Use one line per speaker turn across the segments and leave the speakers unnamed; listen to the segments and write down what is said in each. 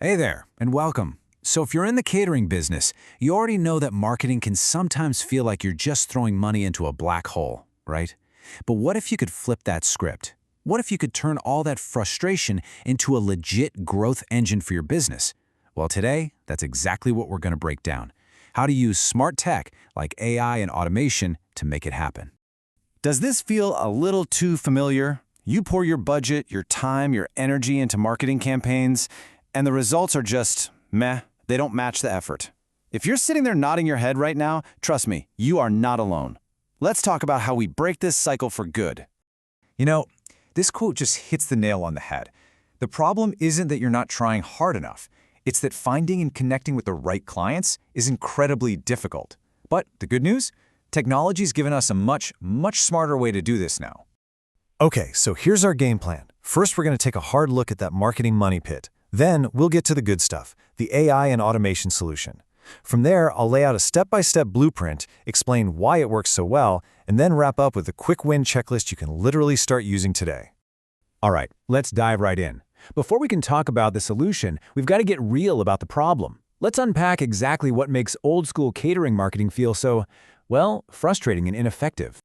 Hey there, and welcome. So if you're in the catering business, you already know that marketing can sometimes feel like you're just throwing money into a black hole, right? But what if you could flip that script? What if you could turn all that frustration into a legit growth engine for your business? Well, today, that's exactly what we're going to break down. How to use smart tech like AI and automation to make it happen.
Does this feel a little too familiar? You pour your budget, your time, your energy into marketing campaigns, and the results are just meh. They don't match the effort. If you're sitting there nodding your head right now, trust me, you are not alone. Let's talk about how we break this cycle for good.
You know, this quote just hits the nail on the head. The problem isn't that you're not trying hard enough. It's that finding and connecting with the right clients is incredibly difficult. But the good news? Technology's given us a much smarter way to do this now.
Okay, so here's our game plan. First, we're going to take a hard look at that marketing money pit. Then, we'll get to the good stuff, the AI and automation solution. From there, I'll lay out a step-by-step blueprint, explain why it works so well, and then wrap up with a quick win checklist you can literally start using today.
All right, let's dive right in. Before we can talk about the solution, we've got to get real about the problem. Let's unpack exactly what makes old-school catering marketing feel so, well, frustrating and ineffective.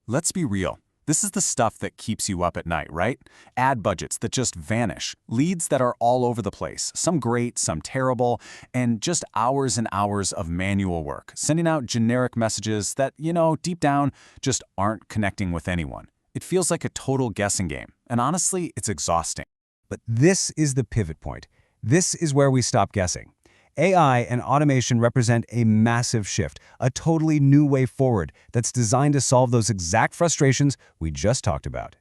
Let's be real. This is the stuff that keeps you up at night, right? Ad budgets that just vanish, leads that are all over the place, some great, some terrible, and just hours and hours of manual work, sending out generic messages that, deep down, just aren't connecting with anyone. It feels like a total guessing game, and honestly, it's exhausting.
But this is the pivot point. This is where we stop guessing. AI and automation represent a massive shift, a totally new way forward that's designed to solve those exact frustrations we just talked about.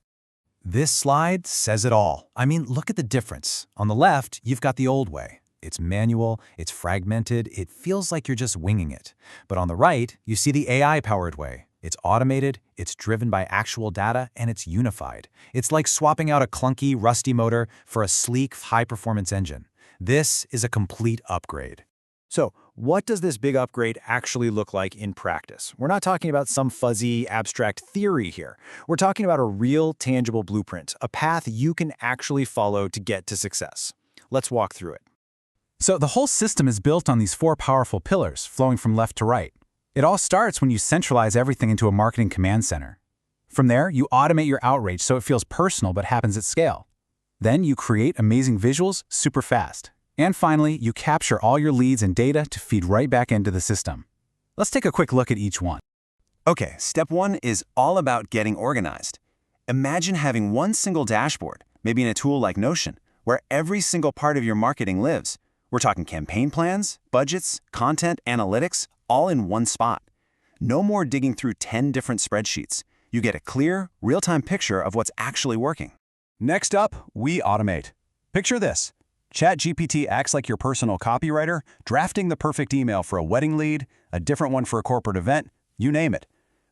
This slide says it all. I mean, look at the difference. On the left, you've got the old way. It's manual, it's fragmented, it feels like you're just winging it. But on the right, you see the AI-powered way. It's automated, it's driven by actual data, and it's unified. It's like swapping out a clunky, rusty motor for a sleek, high-performance engine. This is a complete upgrade.
So, what does this big upgrade actually look like in practice? We're not talking about some fuzzy, abstract theory here. We're talking about a real, tangible blueprint, a path you can actually follow to get to success. Let's walk through it.
So the whole system is built on these four powerful pillars, flowing from left to right. It all starts when you centralize everything into a marketing command center. From there, you automate your outreach so it feels personal but happens at scale. Then you create amazing visuals super fast. And finally, you capture all your leads and data to feed right back into the system. Let's take a quick look at each one.
Okay, step one is all about getting organized. Imagine having one single dashboard, maybe in a tool like Notion, where every single part of your marketing lives. We're talking campaign plans, budgets, content, analytics, all in one spot. No more digging through 10 different spreadsheets. You get a clear, real-time picture of what's actually working.
Next up, we automate. Picture this. ChatGPT acts like your personal copywriter, drafting the perfect email for a wedding lead, a different one for a corporate event, you name it.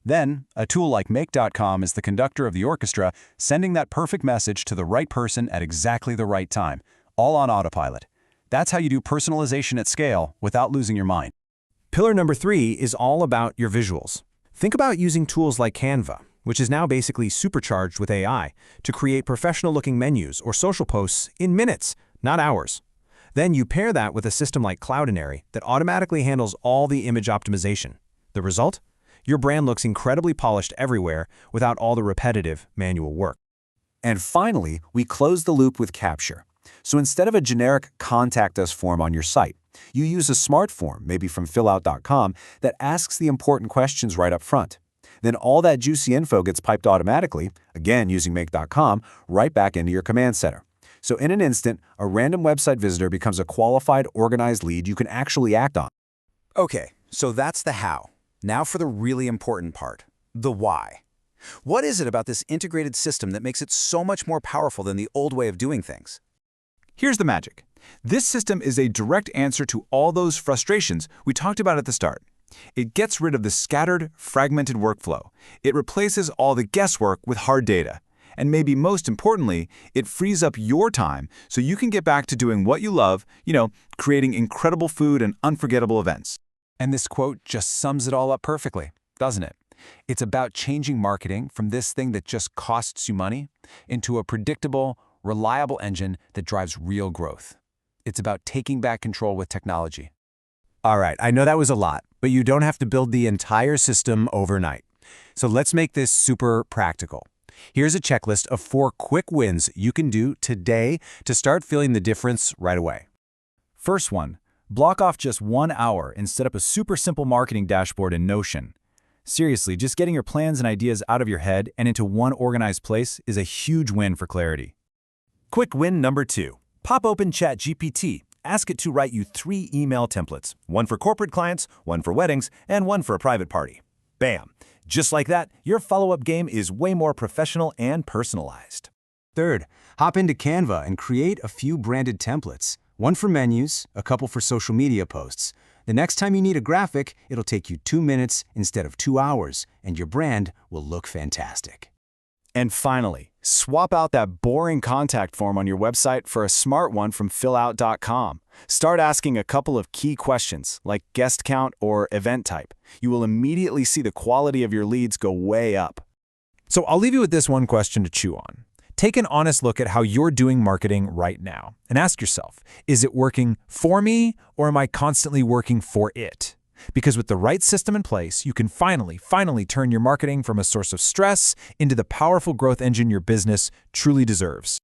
Then, a tool like Make.com is the conductor of the orchestra, sending that perfect message to the right person at exactly the right time, all on autopilot. That's how you do personalization at scale without losing your mind.
Pillar number 3 is all about your visuals. Think about using tools like Canva, which is now basically supercharged with AI, to create professional-looking menus or social posts in minutes, not hours. Then you pair that with a system like Cloudinary that automatically handles all the image optimization. The result? Your brand looks incredibly polished everywhere without all the repetitive manual work.
And finally, we close the loop with Capture. So instead of a generic Contact Us form on your site, you use a smart form, maybe from fillout.com, that asks the important questions right up front. Then all that juicy info gets piped automatically, again using Make.com, right back into your command center. So in an instant, a random website visitor becomes a qualified, organized lead you can actually act on.
Okay, so that's the how. Now for the really important part, the why. What is it about this integrated system that makes it so much more powerful than the old way of doing things?
Here's the magic. This system is a direct answer to all those frustrations we talked about at the start. It gets rid of the scattered, fragmented workflow. It replaces all the guesswork with hard data. And maybe most importantly, it frees up your time so you can get back to doing what you love, creating incredible food and unforgettable events. And this quote just sums it all up perfectly, doesn't it? It's about changing marketing from this thing that just costs you money into a predictable, reliable engine that drives real growth.
It's about taking back control with technology.
All right, I know that was a lot, but you don't have to build the entire system overnight. So let's make this super practical. Here's a checklist of 4 quick wins you can do today to start feeling the difference right away.
First one, block off just 1 hour and set up a super simple marketing dashboard in Notion. Seriously, just getting your plans and ideas out of your head and into one organized place is a huge win for clarity.
Quick win number 2. Pop open ChatGPT. Ask it to write you 3 email templates, one for corporate clients, one for weddings, and one for a private party. Bam! Just like that, your follow-up game is way more professional and personalized.
Third, hop into Canva and create a few branded templates. One for menus, a couple for social media posts. The next time you need a graphic, it'll take you 2 minutes instead of 2 hours, and your brand will look fantastic.
And finally, swap out that boring contact form on your website for a smart one from fillout.com. Start asking a couple of key questions, like guest count or event type. You will immediately see the quality of your leads go way up.
So I'll leave you with this one question to chew on. Take an honest look at how you're doing marketing right now and ask yourself, is it working for me or am I constantly working for it? Because with the right system in place, you can finally turn your marketing from a source of stress into the powerful growth engine your business truly deserves.